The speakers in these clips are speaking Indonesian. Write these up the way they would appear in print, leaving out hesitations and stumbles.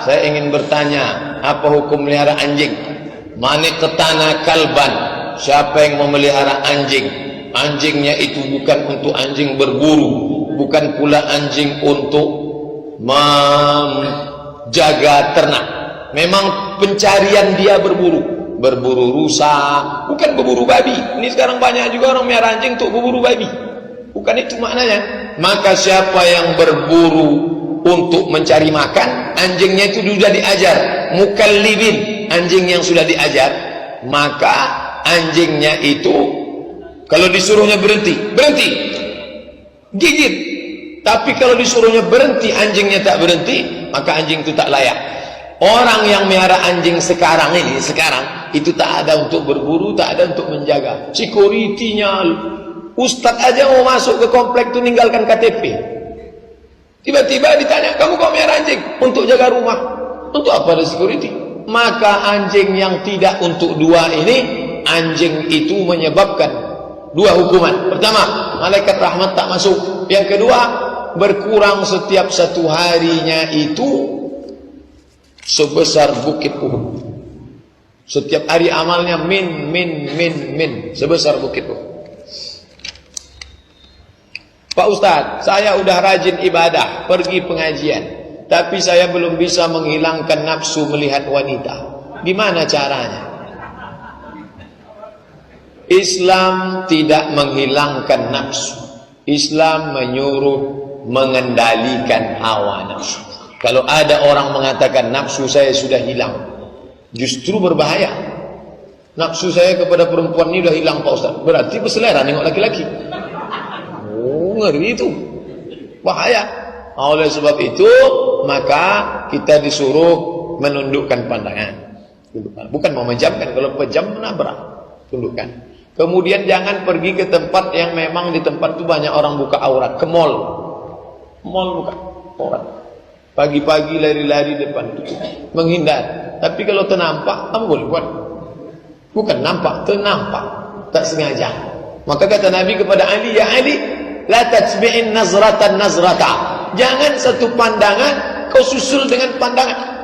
saya ingin bertanya, apa hukum melihara anjing? Man iqtana kalban, siapa yang memelihara anjing? Anjingnya itu bukan untuk anjing berburu, bukan pula anjing untuk menjaga ternak. Memang pencarian dia berburu rusa, bukan berburu babi. Ini sekarang banyak juga orang melihara anjing untuk berburu babi, bukan itu maknanya. Maka siapa yang berburu untuk mencari makan, anjingnya itu sudah diajar, mukallibin, anjing yang sudah diajar, maka anjingnya itu kalau disuruhnya berhenti, gigit. Tapi kalau disuruhnya berhenti, anjingnya tak berhenti, maka anjing itu tak layak. Orang yang melihara anjing sekarang itu tak ada untuk berburu, tak ada untuk menjaga. Security-nya, ustadz aja mau masuk ke komplek itu ninggalkan KTP. Tiba-tiba ditanya, kamu kok melihara anjing? Untuk jaga rumah. Untuk apa ada security? Maka anjing yang tidak untuk dua ini, anjing itu menyebabkan dua hukuman. Pertama, malaikat rahmat tak masuk. Yang kedua, berkurang setiap satu harinya itu sebesar bukit Uhud. Setiap hari amalnya min sebesar bukit Uhud. Pak Ustadz, saya udah rajin ibadah, pergi pengajian, tapi saya belum bisa menghilangkan nafsu melihat wanita. Gimana caranya? Islam tidak menghilangkan nafsu. Islam menyuruh mengendalikan hawa nafsu. Kalau ada orang mengatakan nafsu saya sudah hilang, justru berbahaya. Nafsu saya kepada perempuan ini sudah hilang Pak Ustaz, berarti berselera nengok laki-laki. Oh, ngeri itu, bahaya. Oleh sebab itu maka kita disuruh menundukkan pandangan, bukan memejamkan. Kalau pejam menabrak, tundukkan. Kemudian jangan pergi ke tempat yang memang di tempat itu banyak orang buka aurat. Ke mall buka aurat, pagi-pagi lari-lari depan itu, menghindar. Tapi kalau ternampak, kamu boleh buat. Bukan nampak, ternampak, tak sengaja. Maka kata Nabi kepada Ali, ya Ali, la tatsbi'in nazratan nazrata. Jangan satu pandangan kau susul dengan pandangan.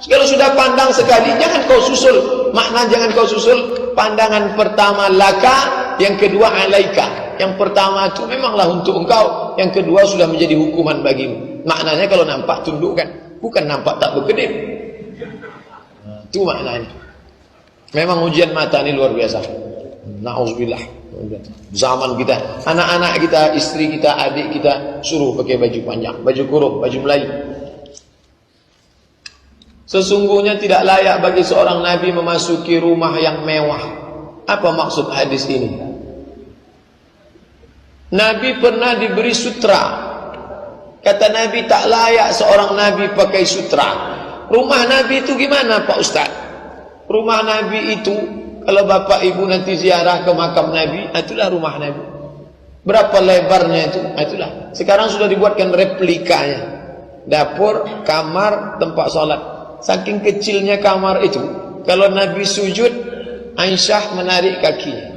Kalau sudah pandang sekali, jangan kau susul. Makna jangan kau susul, pandangan pertama laka, yang kedua alaika. Yang pertama itu memanglah untuk engkau, yang kedua sudah menjadi hukuman bagimu. Maknanya kalau nampak tundukkan, bukan nampak tak berkedip. Itu maknanya. Memang ujian mata ini luar biasa. Na'udzubillah. Zaman kita, anak-anak kita, istri kita, adik kita suruh pakai baju panjang, baju kurung, baju Melayu. Sesungguhnya tidak layak bagi seorang Nabi memasuki rumah yang mewah. Apa maksud hadis ini? Nabi pernah diberi sutra. Kata Nabi tak layak seorang Nabi pakai sutra. Rumah Nabi itu gimana Pak Ustaz? Rumah Nabi itu, kalau bapak ibu nanti ziarah ke makam Nabi, itulah rumah Nabi. Berapa lebarnya itu? Itulah. Sekarang sudah dibuatkan replikanya. Dapur, kamar, tempat sholat. Saking kecilnya kamar itu, kalau Nabi sujud, Aisyah menarik kakinya.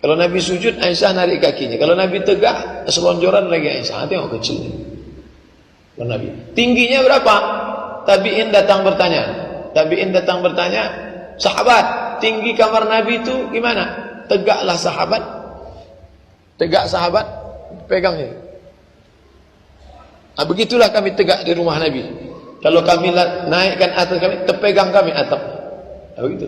Kalau Nabi sujud, Aisyah narik kakinya. Kalau Nabi tegak, selonjoran lagi Aisyah. Tengok kecilnya. Kalau Nabi tingginya berapa? Tabi'in datang bertanya, sahabat, tinggi kamar Nabi itu gimana? Tegaklah sahabat. Tegak sahabat, pegangnya. Begitulah kami tegak di rumah Nabi. Kalau kami naikkan atas kami, terpegang kami atap. Begitu.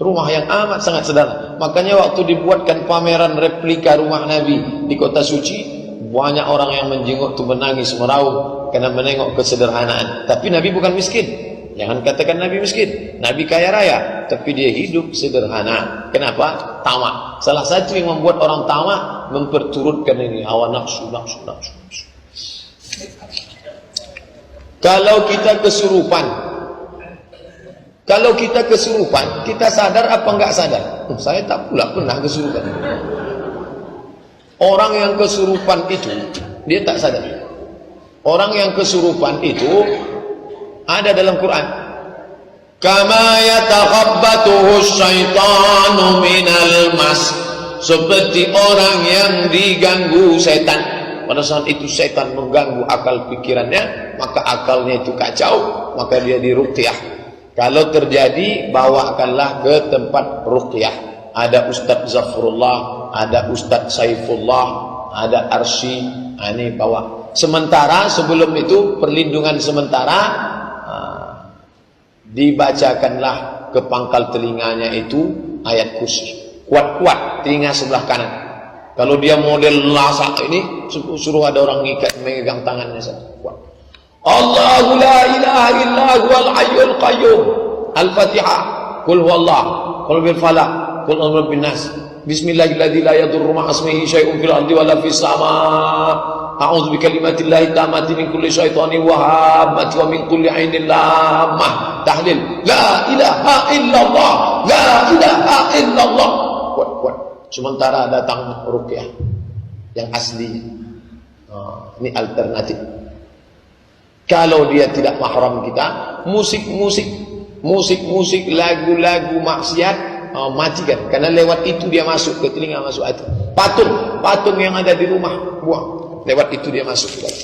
Rumah yang amat sangat sederhana. Makanya waktu dibuatkan pameran replika rumah Nabi di kota suci, banyak orang yang menjenguk tu menangis meraung karena menengok kesederhanaan. Tapi Nabi bukan miskin. Jangan katakan Nabi miskin. Nabi kaya raya, tapi dia hidup sederhana. Kenapa? Tamak. Salah satu yang membuat orang tamak, memperturutkan ini hawa nafsu. Kalau kita kesurupan, kita sadar apa enggak sadar? Saya tak pula pernah kesurupan. Orang yang kesurupan itu, dia tak sadar. Orang yang kesurupan itu ada dalam Quran. Kama yatakhabbatuhu syaitanu minal mas. Seperti orang yang diganggu setan. pada saat itu setan mengganggu akal pikirannya, maka akalnya itu kacau, maka dia diruqyah. Kalau terjadi, bawakanlah ke tempat ruqyah. Ada Ustadz Zafrullah, ada Ustadz Saifullah, ada Arsy, ini bawa. Sementara sebelum itu perlindungan sementara, dibacakanlah ke pangkal telinganya itu ayat kursi. Kuat-kuat telinga sebelah kanan. Kalau dia model lasak ini, suruh ada orang ngikat megang tangannya satu. Kuat. Allahu la ilaha illa huwal hayyul qayyum. Al-Fatihah. Qul huwallah, qul bil falaq, qul a'udzu birabbin nas. Bismillahilladzi la yadurru ma'a ismihi syai'un fil ardi wa la fis samaa. A'udzu bikalimatillahi tammati min kulli syaithanin wa hammati wa min kulli 'ainin lammah. Tahlil. La ilaha illallah. La ilaha illallah. Kuat-kuat. Sementara datang ruqyah yang asli. Ini alternatif. Kalau dia tidak mahram kita, musik, lagu-lagu maksiat, matikan. Karena lewat itu dia masuk ke telinga, masuk hati. Patung yang ada di rumah, buang. Lewat itu dia masuk ke dalam.